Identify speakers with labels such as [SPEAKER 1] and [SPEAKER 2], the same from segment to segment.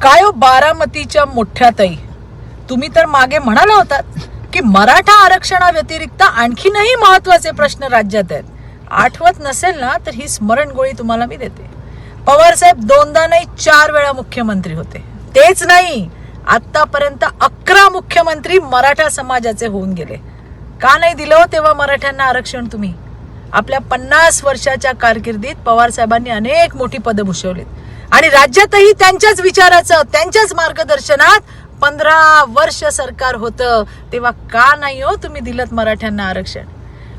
[SPEAKER 1] काय हो बारामतीच्या मोठ्या ताई, तुम्ही तर मागे म्हणाला होतात की मराठा आरक्षणाव्यतिरिक्त आणखीनही महत्वाचे प्रश्न राज्यात आहेत. आठवत नसेल ना तर ही स्मरणगोळी तुम्हाला मी देते. पवार साहेब दोनदा नाही 4 वेळा मुख्यमंत्री होते. तेच नाही, आतापर्यंत 11 मुख्यमंत्री मराठा समाजाचे होऊन गेले. का नाही दिलं हो तेव्हा मराठ्यांना आरक्षण? तुम्ही आपल्या 50 वर्षाच्या कारकिर्दीत पवार साहेबांनी अनेक मोठी पदं भूषवलीत आणि राज्यातही त्यांच्याच विचाराचं, त्यांच्याच मार्गदर्शनात 15 वर्ष सरकार होतं. तेव्हा का नाही हो तुम्ही दिलत मराठ्यांना आरक्षण?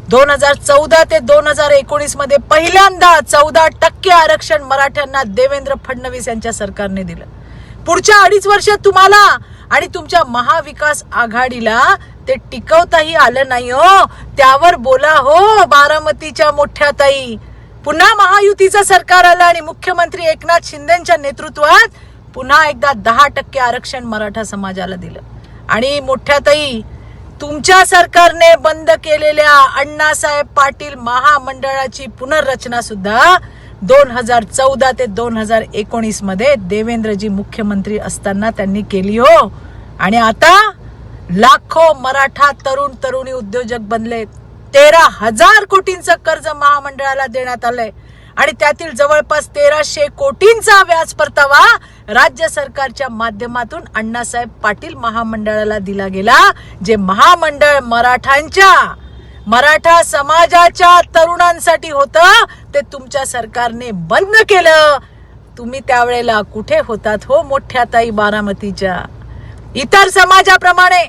[SPEAKER 1] 2014 ते 2019 मध्ये पहिल्यांदा 14% आरक्षण मराठ्यांना देवेंद्र फडणवीस यांच्या सरकारने दिलं. पुढच्या 2.5 वर्षात तुम्हाला आणि तुमच्या महाविकास आघाडीला ते टिकवताही आलं नाही हो. त्यावर बोला हो बारामतीच्या मोठ्या ताई. पुन्हा महायुतीचं सरकार आलं आणि मुख्यमंत्री एकनाथ शिंदेच्या नेतृत्वात पुन्हा एकदा 10% आरक्षण मराठा समाजाला दिलं. आणि मोठ्या ताई, तुमच्या सरकारने बंद केलेल्या अण्णासाहेब पाटील महामंडळाची पुनर्रचना सुद्धा 2014 ते 2019 मध्ये देवेंद्रजी मुख्यमंत्री असताना त्यांनी केली हो. आणि आता लाखो मराठा तरुण तरुणी उद्योजक बनलेत. 13,000 कोटींचं कर्ज महामंडळाला देण्यात आलंय आणि त्यातील जवळपास 1,300 कोटींचा व्याज परतावा राज्य सरकारच्या माध्यमातून अण्णासाहेब पाटील महामंडळाला दिला गेला. जे महामंडळ मराठा समाजाच्या तरुणांसाठी होतं ते तुमच्या सरकारने बंद केलं. तुम्ही त्यावेळेला कुठे होतात हो मोठ्या ताई बारामतीच्या? इतर समाजाप्रमाणे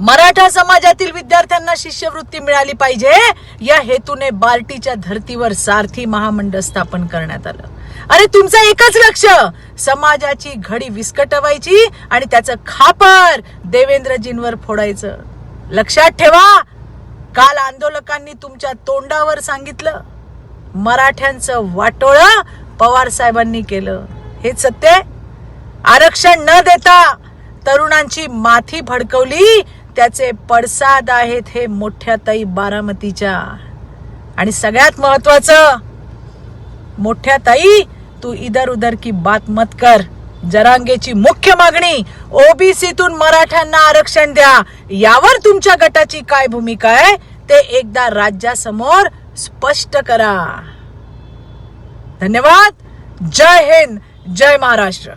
[SPEAKER 1] मराठा समाजातील विद्यार्थ्यांना शिष्यवृत्ती मिळाली पाहिजे या हेतूने बार्टीच्या धर्तीवर सारथी महामंडळ स्थापन करण्यात आलं. अरे तुमचं एकच लक्ष, समाजाची घडी विस्कटवायची आणि त्याचं खापर देवेंद्रजींवर फोडायचं. लक्षात ठेवा, काल आंदोलकांनी तुमच्या तोंडावर सांगितलं मराठ्यांचं वाटोळं पवार साहेबांनी केलं. हे सत्य. आरक्षण न देता तरुणांची माथी भडकवली, त्याचे पडसाद आहेत हे मोठ्या ताई बारामतीच्या. आणि सगळ्यात महत्वाचं, मोठ्या ताई, तू इधर उधर की बात मत कर. जरांगेची मुख्य मागणी ओबीसीतून मराठ्यांना आरक्षण द्या. यावर तुमच्या गटाची काय भूमिका आहे ते एकदा राज्यासमोर स्पष्ट करा. धन्यवाद. जय हिंद, जय महाराष्ट्र.